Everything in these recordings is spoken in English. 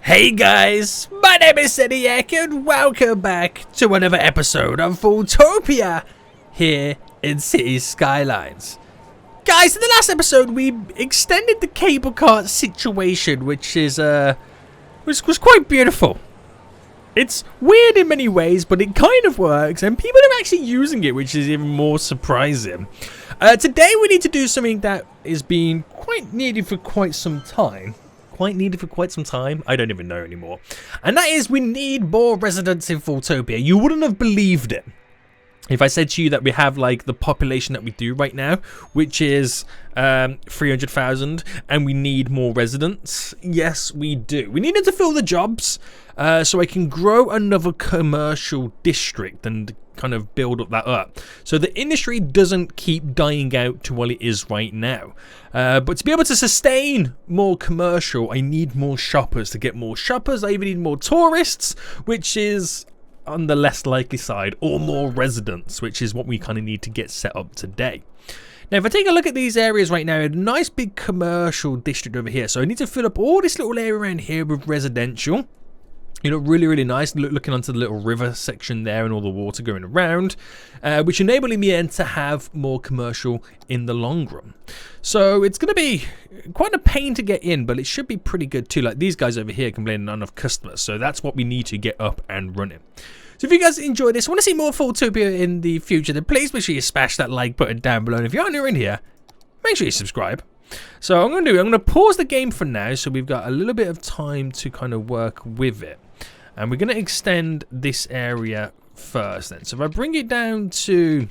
Hey guys, my name is Zeniac and welcome back to another episode of FoolTopia here in City Skylines. Guys, in the last episode we extended the cable cart situation, which is was quite beautiful. It's weird in many ways, but it kind of works and people are actually using it, which is even more surprising. Today we need to do something that is being quite needed for quite some time. I don't even know anymore. And that is, we need more residents in FoolTopia. You wouldn't have believed it if I said to you that we have like the population that we do right now, which is 300,000, and we need more residents. Yes, we do. We needed to fill the jobs so I can grow another commercial district and kind of build up so the industry doesn't keep dying out to what it is right now. But to be able to sustain more commercial, I need more shoppers. To get more shoppers, I even need more tourists, which is on the less likely side, or more residents, which is what we kind of need to get set up today. Now, if I take a look at these areas right now, a nice big commercial district over here. So I need to fill up all this little area around here with residential. You know, really nice, looking onto the little river section there and all the water going around, which enabling me then to have more commercial in the long run. So it's going to be quite a pain to get in, but it should be pretty good too. Like these guys over here complaining not enough customers, so that's what we need to get up and running. So if you guys enjoy this, want to see more FoolTopia in the future, then please make sure you smash that like button down below. And if you are new in here, make sure you subscribe. So I'm going to pause the game for now, so we've got a little bit of time to kind of work with it. And we're going to extend this area first then. So if I bring it down to,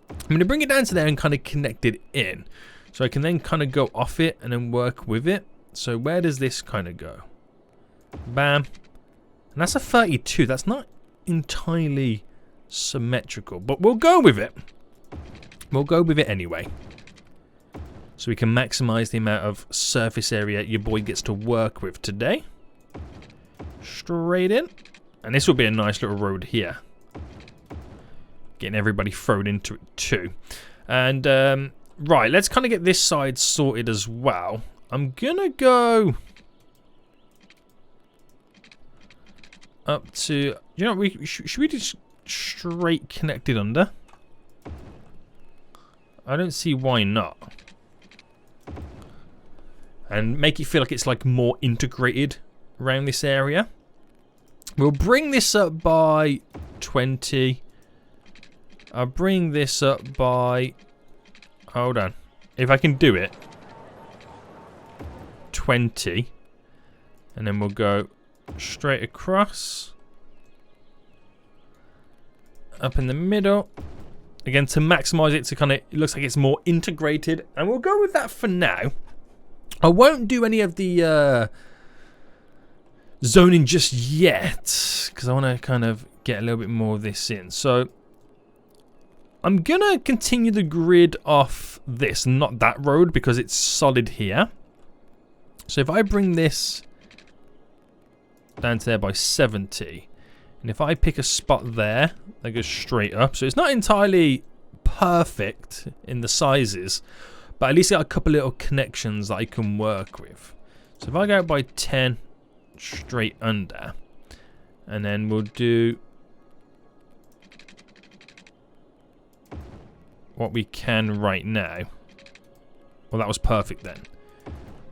I'm going to bring it down to there and kind of connect it in. So I can then kind of go off it and then work with it. So where does this kind of go? Bam. And that's a 32. That's not entirely symmetrical, but we'll go with it. We'll go with it anyway. So we can maximize the amount of surface area your boy gets to work with today. Straight in. And this will be a nice little road here. Getting everybody thrown into it too. And right, let's kind of get this side sorted as well. I'm gonna go up to, you know, should we just straight connect it under? I don't see why not. And make it feel like it's like more integrated around this area. We'll bring this up by 20. I'll bring this up by, hold on, if I can do it, 20. And then we'll go straight across, up in the middle again to maximize it, to kind of, it looks like it's more integrated, and we'll go with that for now. I won't do any of the zoning just yet because I want to kind of get a little bit more of this in. So I'm gonna continue the grid off this, not that road, because it's solid here. So if I bring this down to there by 70, and if I pick a spot there that goes straight up, so it's not entirely perfect in the sizes, but at least I got a couple little connections that I can work with. So if I go by 10 straight under, and then we'll do what we can right now. Well, that was perfect then,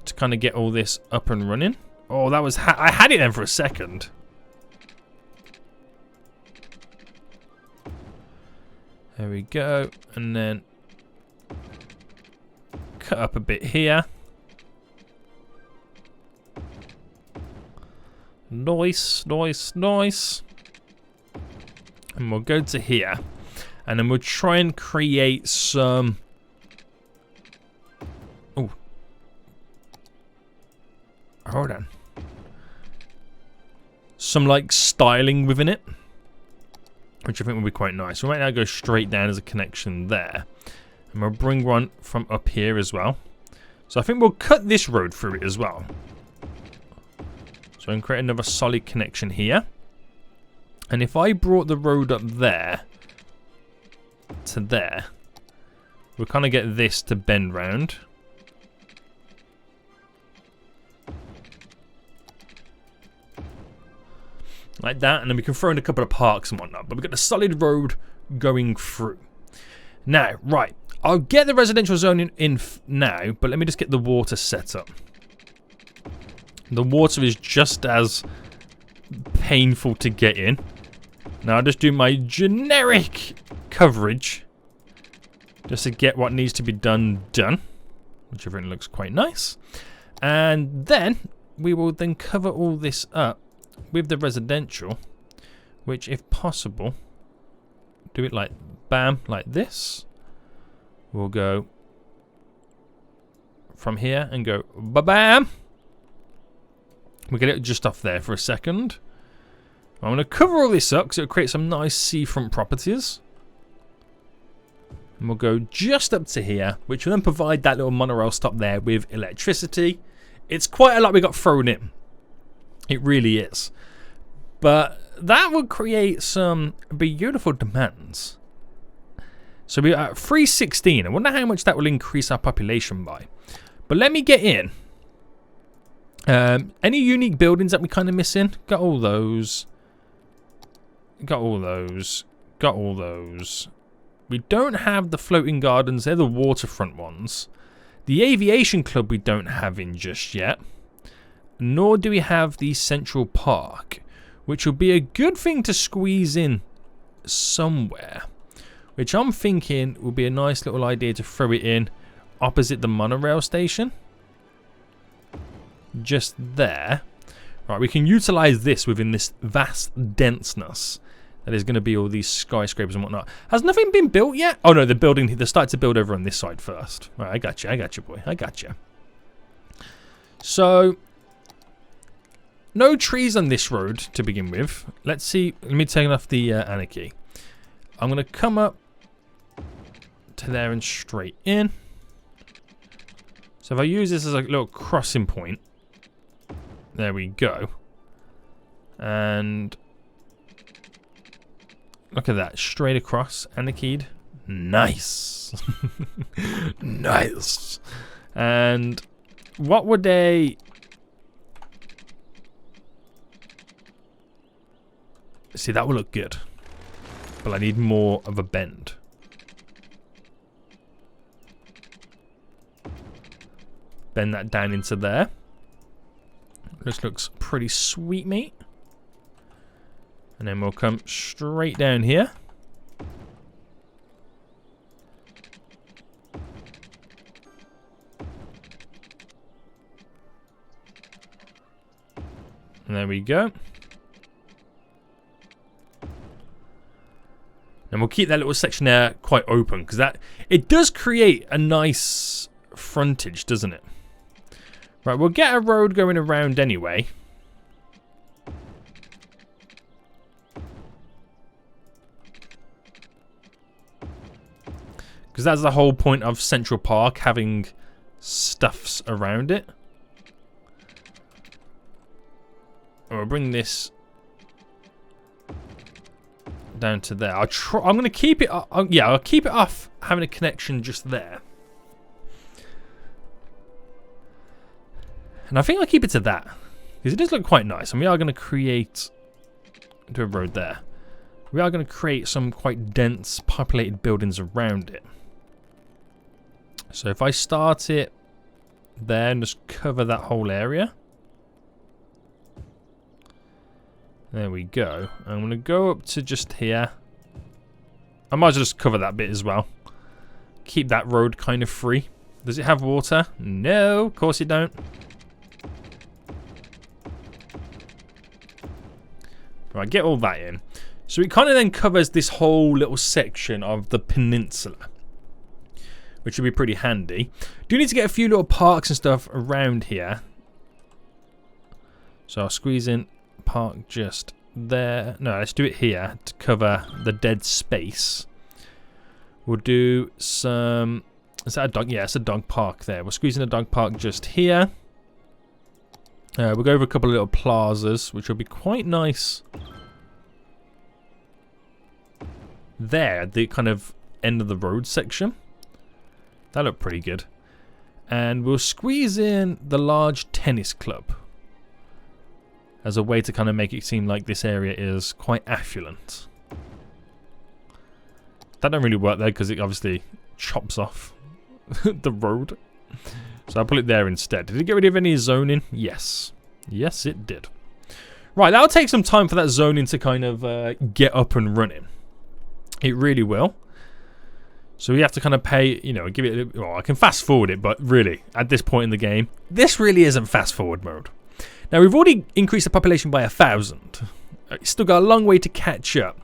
to kind of get all this up and running. Oh, that was I had it then for a second. There we go, and then cut up a bit here. Nice. And we'll go to here. And then we'll try and create some... Oh. Hold on. Some like styling within it, which I think will be quite nice. We might now go straight down as a connection there. And we'll bring one from up here as well. So I think we'll cut this road through it as well. So I can create another solid connection here. And if I brought the road up there to there, we'll kind of get this to bend round. like that, and then we can throw in a couple of parks and whatnot. But we've got the solid road going through. Now, right, I'll get the residential zone in now, but let me just get the water set up. The water is just as painful to get in. Now I'll just do my generic coverage just to get what needs to be done, which everything looks quite nice. And then we will then cover all this up with the residential, which if possible, do it like bam, like this. We'll go from here and go ba-bam. We'll get it just off there for a second. I'm going to cover all this up because it'll create some nice seafront properties. And we'll go just up to here, which will then provide that little monorail stop there with electricity. It's quite a lot we got thrown in. It really is. But that will create some beautiful demands. So we're at 316. I wonder how much that will increase our population by. But let me get in. Any unique buildings that we kind of missing? Got all those. Got all those. Got all those. We don't have the floating gardens. They're the waterfront ones. The aviation club we don't have in just yet. Nor do we have the central park, which will be a good thing to squeeze in somewhere. Which I'm thinking will be a nice little idea to throw it in opposite the monorail station. Just there. Right, we can utilize this within this vast denseness that is going to be all these skyscrapers and whatnot. Has nothing been built yet? Oh no, they're starting to build over on this side first. Right, I got you, boy, I got you. So, no trees on this road to begin with. Let's see. Let me turn off the anarchy. I'm going to come up to there and straight in. So if I use this as a little crossing point. There we go. And look at that. Straight across. Anarchied. Nice. Nice. And what would they... See, that will look good. But I need more of a bend. Bend that down into there. This looks pretty sweet, mate. And then we'll come straight down here. And there we go. And we'll keep that little section there quite open because it does create a nice frontage, doesn't it? Right, we'll get a road going around anyway. Because that's the whole point of Central Park, having stuffs around it. And we'll bring this down to there. I'm going to keep it. Yeah, I'll keep it off having a connection just there. And I think I'll keep it to that because it does look quite nice. And we are going to create a road there. We are going to create some quite dense, populated buildings around it. So if I start it there and just cover that whole area. There we go. I'm going to go up to just here. I might as well just cover that bit as well. Keep that road kind of free. Does it have water? No, of course it don't. Right, get all that in. So it kind of then covers this whole little section of the peninsula, which would be pretty handy. Do need to get a few little parks and stuff around here. So I'll squeeze in park just there. No, let's do it here to cover the dead space. We'll do some... Is that a dog? Yeah, it's a dog park there. We'll squeeze in a dog park just here. We'll go over a couple of little plazas, which will be quite nice. There, the kind of end of the road section. That looked pretty good. And we'll squeeze in the large tennis club. as a way to kind of make it seem like this area is quite affluent. That don't really work there because it obviously chops off the road. So I'll put it there instead. Did it get rid of any zoning? Yes. Yes, it did. Right, that'll take some time for that zoning to kind of get up and running. It really will. So we have to kind of pay, you know, give it, well, I can fast forward it, but really, at this point in the game, this really isn't fast forward mode. Now, we've already increased the population by 1,000. Still got a long way to catch up.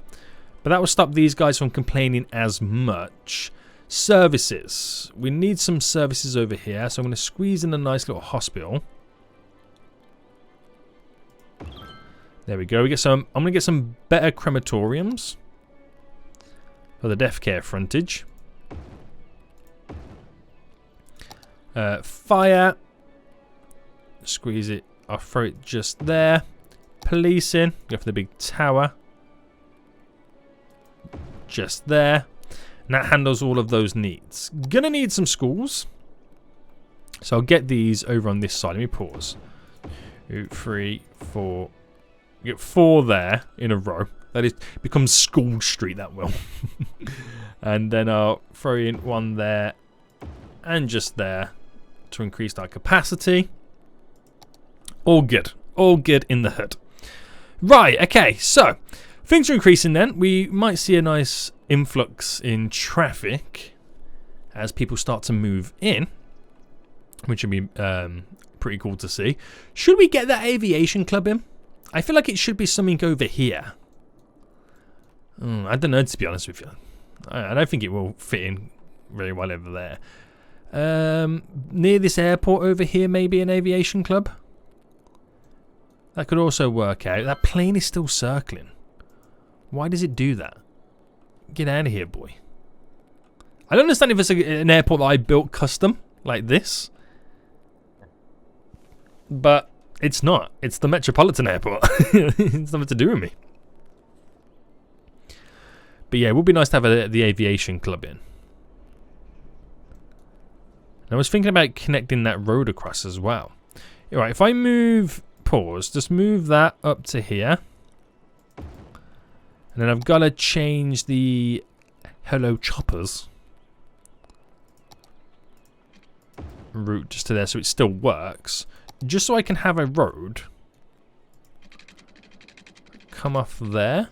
But that will stop these guys from complaining as much. Services. We need some services over here. So I'm going to squeeze in a nice little hospital. There we go. We get some. I'm going to get some better crematoriums for the death care frontage. Fire. Squeeze it. I'll throw it just there. Policing. Go for the big tower. Just there. And that handles all of those needs. Gonna need some schools. So I'll get these over on this side. Let me pause. 2, 3, 4. Get 4 there in a row. That is becomes School Street, that will. And then I'll throw in 1 there and just there to increase our capacity. All good. All good in the hood. Right, okay, so things are increasing then. We might see a nice influx in traffic as people start to move in, which would be pretty cool to see. Should we get that aviation club in? I feel like it should be something over here. I don't know, to be honest with you. I don't think it will fit in very well over there. Near this airport over here, maybe an aviation club. That could also work out. That plane is still circling. Why does it do that? Get out of here, boy. I don't understand if it's an airport that I built custom, like this. But it's not. It's the Metropolitan Airport. It's nothing to do with me. But yeah, it would be nice to have the aviation club in. I was thinking about connecting that road across as well. Alright, if I move... Pause. Just move that up to here. And then I've got to change the Hello Choppers route just to there so it still works. Just so I can have a road come off there.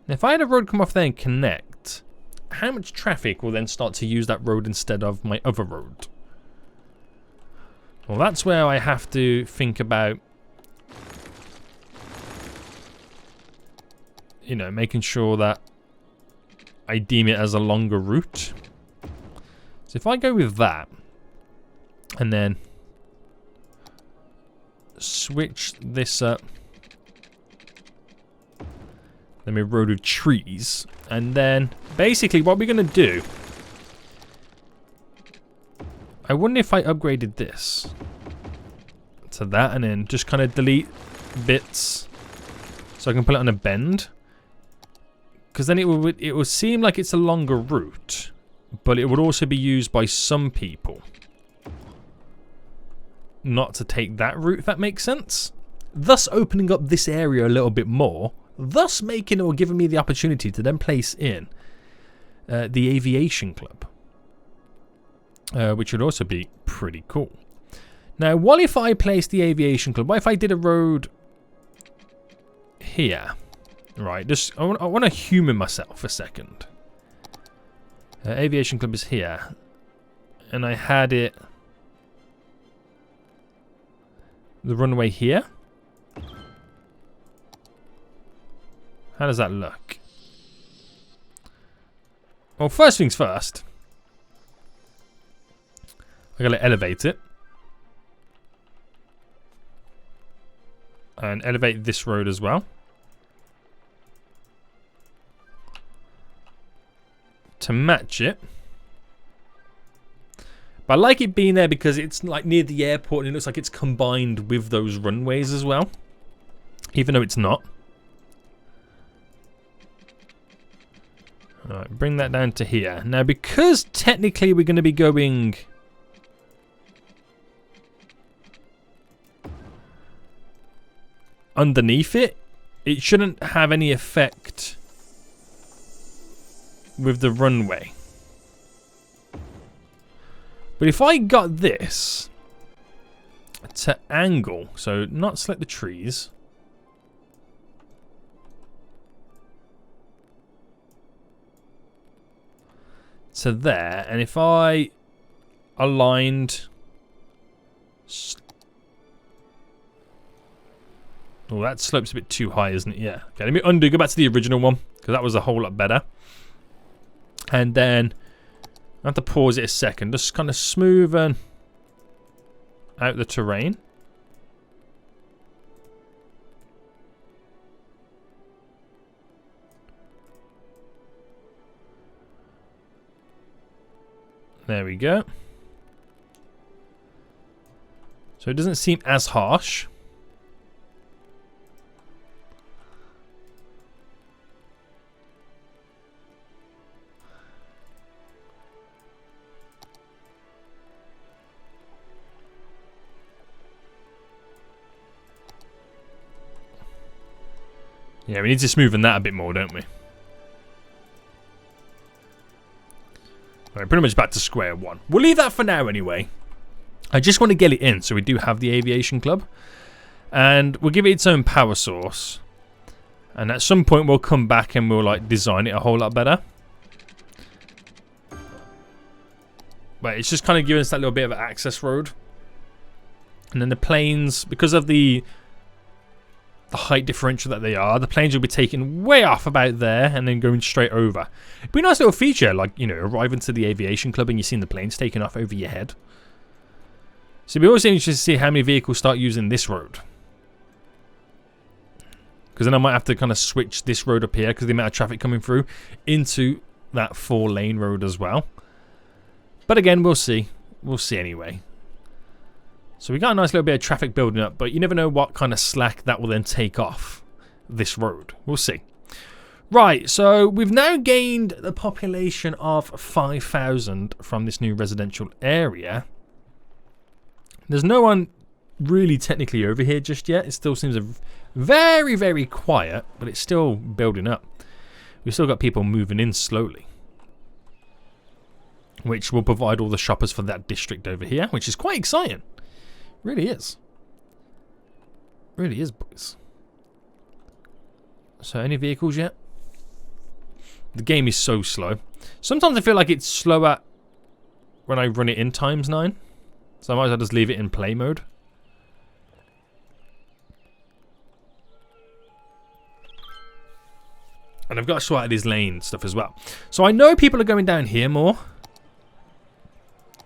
Now, if I had a road come off there and connect, how much traffic will then start to use that road instead of my other road? Well, that's where I have to think about, you know, making sure that I deem it as a longer route. So if I go with that, and then switch this up, then we road with trees, and then basically what we're going to do, I wonder if I upgraded this to that and then just kind of delete bits so I can put it on a bend. Because then it will seem like it's a longer route, but it would also be used by some people not to take that route, if that makes sense. Thus opening up this area a little bit more, thus making or giving me the opportunity to then place in the aviation club. Which would also be pretty cool. Now, what if I placed the aviation club? What if I did a road here? Right, just I want to humour myself a second. Aviation club is here. And I had it... the runway here? How does that look? Well, first things first. I gotta elevate it. And elevate this road as well. To match it. But I like it being there because it's like near the airport and it looks like it's combined with those runways as well. Even though it's not. Alright, bring that down to here. Now because technically we're going to be going... underneath it, it shouldn't have any effect with the runway. But if I got this to angle, so not select the trees, to there, and if I aligned, oh, that slope's a bit too high, isn't it? Yeah. Okay, let me undo, go back to the original one, because that was a whole lot better. And then I have to pause it a second, just kind of smoothen out the terrain. There we go. So it doesn't seem as harsh. Yeah, we need to smoothen that a bit more, don't we? Alright, pretty much back to square one. We'll leave that for now anyway. I just want to get it in so we do have the aviation club. And we'll give it its own power source. And at some point we'll come back and we'll like design it a whole lot better. But it's just kind of giving us that little bit of an access road. And then the planes, because of the height differential that they are, the planes will be taken way off about there and then going straight over. It'd be a nice little feature, like, you know, arriving to the aviation club and you're seeing the planes taking off over your head. So it'd be also interesting to see how many vehicles start using this road. Because then I might have to kind of switch this road up here because the amount of traffic coming through into that 4-lane road as well. But again, we'll see. We'll see anyway. So we got a nice little bit of traffic building up, but you never know what kind of slack that will then take off this road. We'll see. Right, so we've now gained the population of 5,000 from this new residential area. There's no one really technically over here just yet. It still seems very, very quiet, but it's still building up. We've still got people moving in slowly, which will provide all the shoppers for that district over here, which is quite exciting. Really is. Really is, boys. So, any vehicles yet? The game is so slow. Sometimes I feel like it's slower when I run it in ×9. So I might as well just leave it in play mode. And I've got to sort out these lane stuff as well. So I know people are going down here more.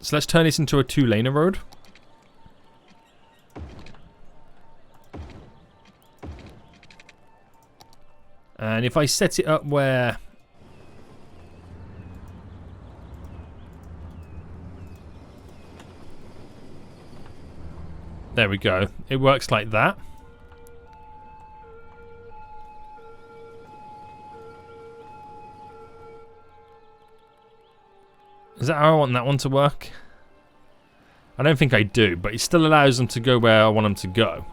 So let's turn this into a 2-laner road. And if I set it up where... There we go. It works like that. Is that how I want that one to work? I don't think I do, but it still allows them to go where I want them to go.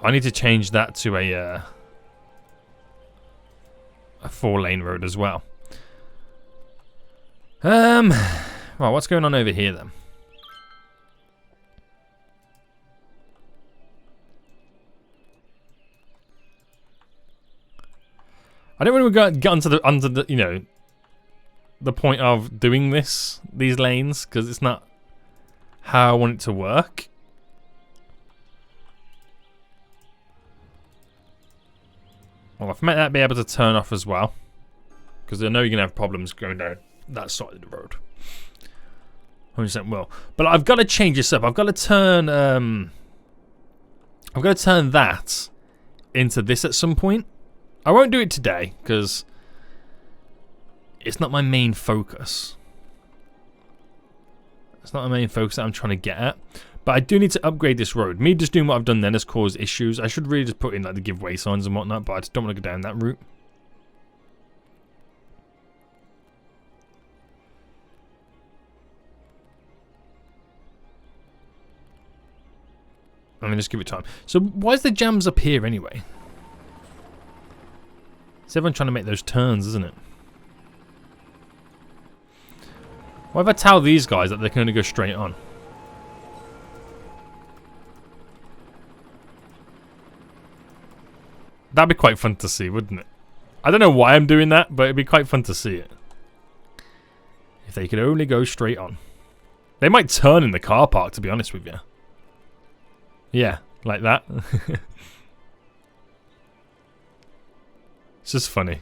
I need to change that to a 4-lane road as well. Right, what's going on over here then? I don't really get onto the you know, the point of doing these lanes, because it's not how I want it to work. Well, I've made that be able to turn off as well, because I know you're gonna have problems going down that side of the road. 100% will. But I've got to change this up. I've got to turn that into this at some point. I won't do it today because it's not my main focus. It's not my main focus that I'm trying to get at. But I do need to upgrade this road. Me just doing what I've done then has caused issues. I should really just put in like the giveaway signs and whatnot, but I just don't want to go down that route. I mean, just give it time. So why is the jams up here anyway? It's everyone trying to make those turns, isn't it? What if I tell these guys that they can only go straight on? That'd be quite fun to see, wouldn't it? I don't know why I'm doing that, but it'd be quite fun to see it. If they could only go straight on. They might turn in the car park, to be honest with you. Yeah, like that. It's just funny.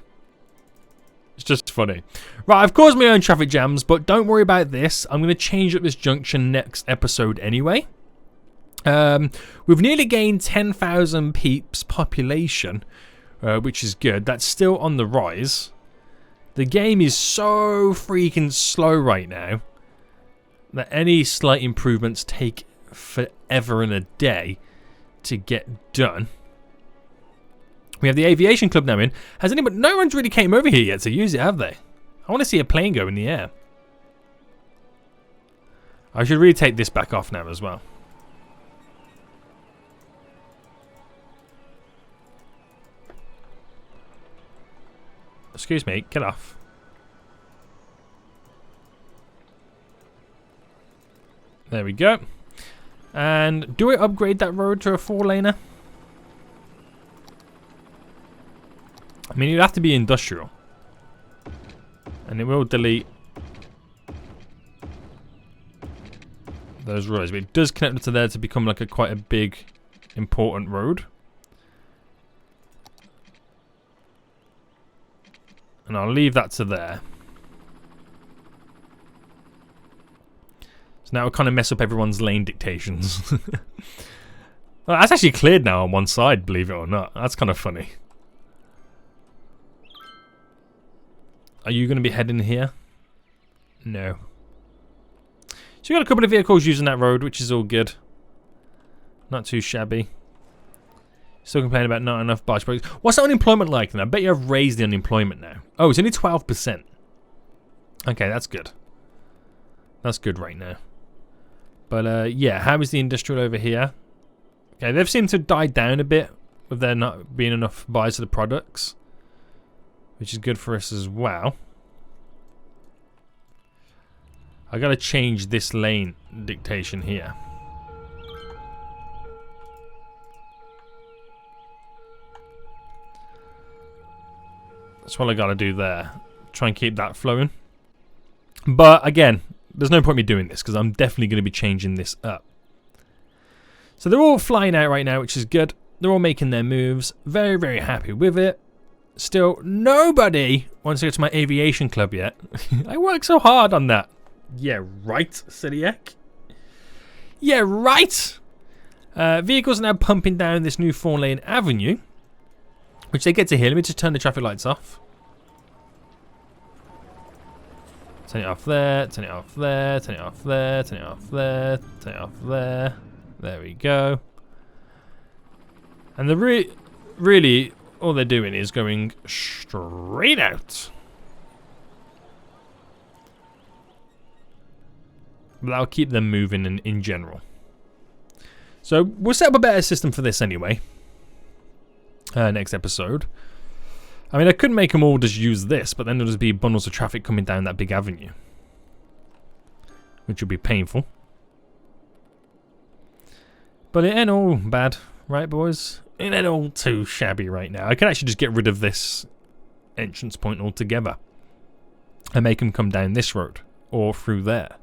It's just funny. Right, I've caused my own traffic jams, but don't worry about this. I'm going to change up this junction next episode anyway. We've nearly gained 10,000 peeps population, which is good. That's still on the rise. The game is so freaking slow right now that any slight improvements take forever and a day to get done. We have the aviation club now in. Has anybody? No one's really came over here yet to use it, have they? I want to see a plane go in the air. I should really take this back off now as well. Excuse me, get off. There we go. And do I upgrade that road to a 4-laner? I mean, it'd have to be industrial. And it will delete those roads. But it does connect to there to become like quite a big, important road. And I'll leave that to there. So now we'll kind of mess up everyone's lane dictations. Well, that's actually cleared now on one side, believe it or not. That's kind of funny. Are you going to be heading here? No. So you got a couple of vehicles using that road, which is all good. Not too shabby. Still complaining about not enough barge projects. What's the unemployment like then? I bet you have raised the unemployment now. Oh, it's only 12%. Okay, that's good. That's good right now. But yeah, how is the industrial over here? Okay, they've seemed to die down a bit with there not being enough buys of the products, which is good for us as well. I gotta change this lane dictation here. That's what I gotta do there. Try and keep that flowing. But again, there's no point me doing this because I'm definitely going to be changing this up. So they're all flying out right now, which is good. They're all making their moves. Very, very happy with it. Still, nobody wants to go to my aviation club yet. I worked so hard on that. Yeah, right, Sidiak. Yeah, right. Vehicles are now pumping down this new 4-lane avenue, which they get to hear. Let me just turn the traffic lights off. Turn it off there, turn it off there, turn it off there, turn it off there, turn it off there. There we go. And the really, all they're doing is going straight out. But that'll keep them moving in general. So we'll set up a better system for this anyway. Next episode. I mean, I could make them all just use this, but then there'll just be bundles of traffic coming down that big avenue, which would be painful. But it ain't all bad, right, boys? It ain't all too shabby right now. I can actually just get rid of this entrance point altogether and make them come down this road or through there.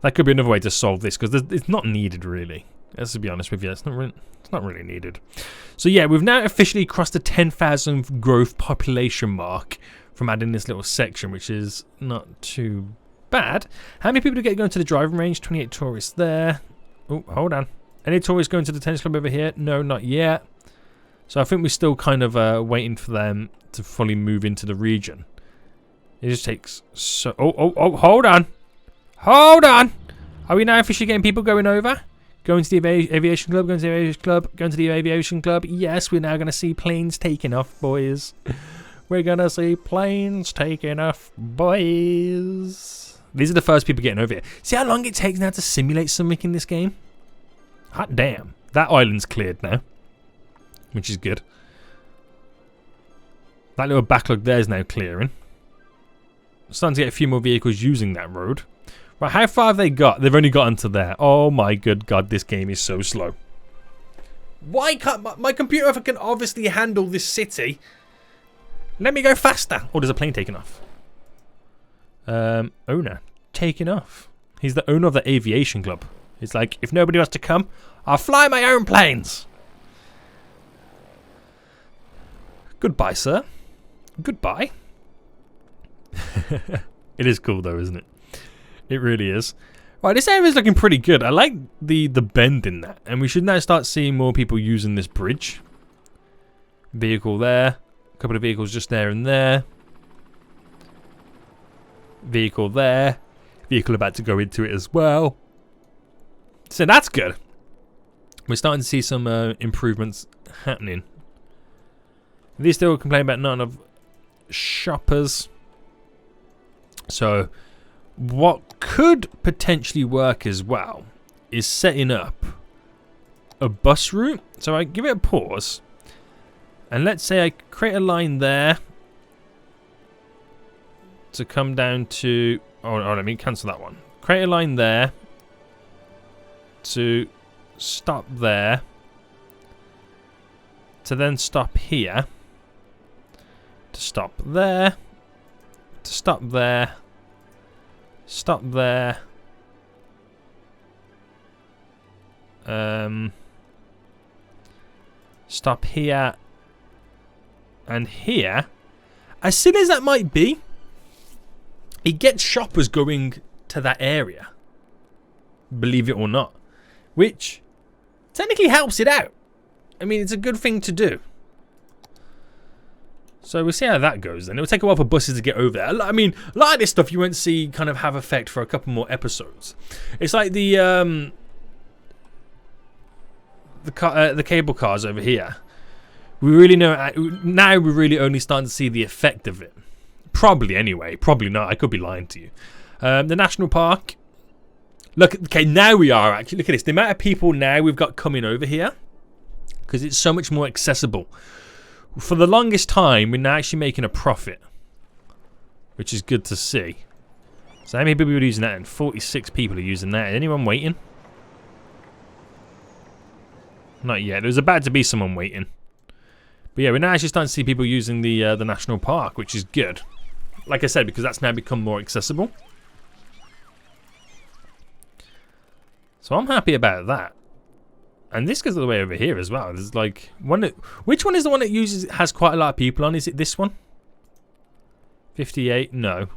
That could be another way to solve this, because it's not needed, really. Let's be honest with you, it's not really needed. So yeah, we've now officially crossed the 10,000 growth population mark from adding this little section, which is not too bad. How many people do get going to the driving range? 28 tourists there. Oh, hold on. Any tourists going to the tennis club over here? No, not yet. So I think we're still kind of waiting for them to fully move into the region. It just takes so... Oh, hold on. Hold on. Are we now officially getting people going over? Going to the aviation club, going to the aviation club, going to the aviation club. Yes, we're now going to see planes taking off, boys. We're going to see planes taking off, boys. These are the first people getting over here. See how long it takes now to simulate something in this game? Hot damn. That island's cleared now, which is good. That little backlog there is now clearing. Starting to get a few more vehicles using that road. Right, how far have they got? They've only gotten to there. Oh my good god, this game is so slow. Why can't my computer can obviously handle this city? Let me go faster. Oh, there's a plane taking off. Owner taking off. He's the owner of the aviation club. It's like, if nobody wants to come, I'll fly my own planes. Goodbye, sir. Goodbye. It is cool though, isn't it? It really is. Right, this area is looking pretty good. I like the bend in that. And we should now start seeing more people using this bridge. Vehicle there. A couple of vehicles just there and there. Vehicle there. Vehicle about to go into it as well. So that's good. We're starting to see some improvements happening. They still complain about none of shoppers. So what could potentially work as well is setting up a bus route. So I give it a pause. And let's say I create a line there to come down to... Oh, let me cancel that one. Create a line there to stop there. To then stop here. To stop there. To stop there. Stop there. Stop here. And here. As silly as that might be, it gets shoppers going to that area. Believe it or not. Which technically helps it out. I mean, it's a good thing to do. So we'll see how that goes then. It'll take a while for buses to get over there. I mean, a lot of this stuff you won't see kind of have effect for a couple more episodes. It's like the cable cars over here. We really know now. We're really only starting to see the effect of it. Probably anyway. Probably not. I could be lying to you. The national park. Look. Okay, now we are actually. Look at this. The amount of people now we've got coming over here because it's so much more accessible. For the longest time, we're now actually making a profit, which is good to see. So how many people are using that? And 46 people are using that. Anyone waiting? Not yet. There's about to be someone waiting. But yeah, we're now actually starting to see people using the national park, which is good. Like I said, because that's now become more accessible. So I'm happy about that. And this goes all the way over here as well. There's like one. Which one is the one that has quite a lot of people on? Is it this one? 58? No.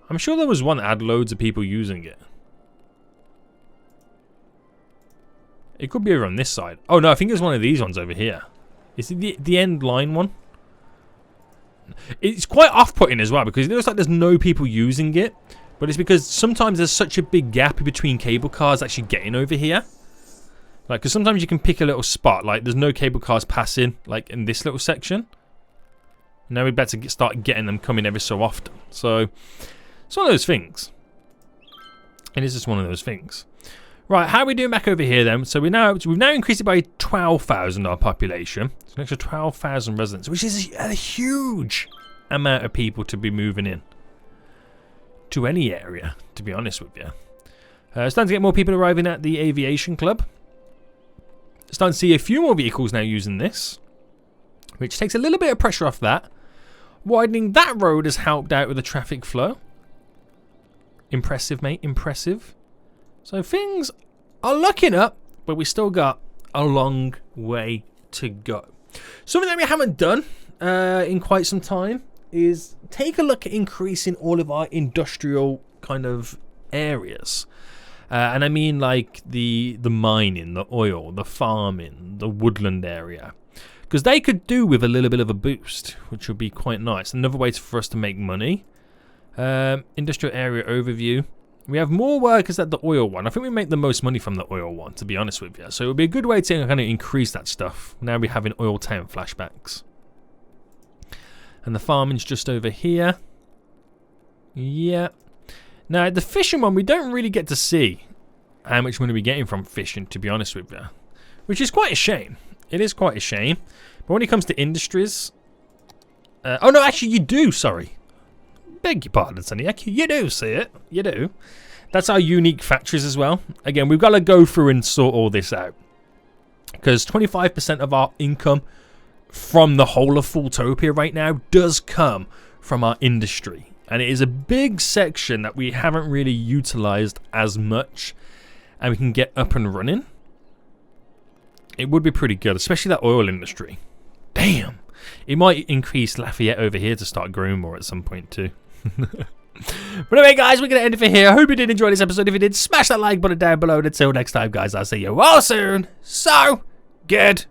I'm sure there was one that had loads of people using it. It could be over on this side. Oh no, I think it's one of these ones over here. Is it the end line one? It's quite off-putting as well because it looks like there's no people using it. But it's because sometimes there's such a big gap between cable cars actually getting over here. Like, because sometimes you can pick a little spot, like there's no cable cars passing, like in this little section. Now we better start getting them coming every so often. So, it's one of those things. It is just one of those things. Right, how are we doing back over here then? So we've now increased it by 12,000 our population. It's an extra 12,000 residents, which is a huge amount of people to be moving in. To any area, to be honest with you. Starting to get more people arriving at the aviation club. Starting to see a few more vehicles now using this, which takes a little bit of pressure off that. Widening that road has helped out with the traffic flow. Impressive, mate, impressive. So things are looking up, but we still got a long way to go. Something that we haven't done in quite some time is take a look at increasing all of our industrial kind of areas. And I mean like the mining, the oil, the farming, the woodland area. Because they could do with a little bit of a boost, which would be quite nice. Another way for us to make money. Industrial area overview. We have more workers at the oil one. I think we make the most money from the oil one, to be honest with you. So it would be a good way to kind of increase that stuff. Now we're having oil town flashbacks. And the farming's just over here. Yeah. Now, the fishing one, we don't really get to see how much money we're getting from fishing, to be honest with you. Which is quite a shame. It is quite a shame. But when it comes to industries... oh, no, actually, you do, sorry. Beg your pardon, Seniac. You do see it. You do. That's our unique factories as well. Again, we've got to go through and sort all this out. Because 25% of our income from the whole of FoolTopia right now does come from our industry. And it is a big section that we haven't really utilized as much. And we can get up and running. It would be pretty good, especially that oil industry. Damn. It might increase Lafayette over here to start growing more at some point too. But anyway, guys, we're going to end it for here. I hope you did enjoy this episode. If you did, smash that like button down below. And until next time, guys, I'll see you all soon. So, goodbye.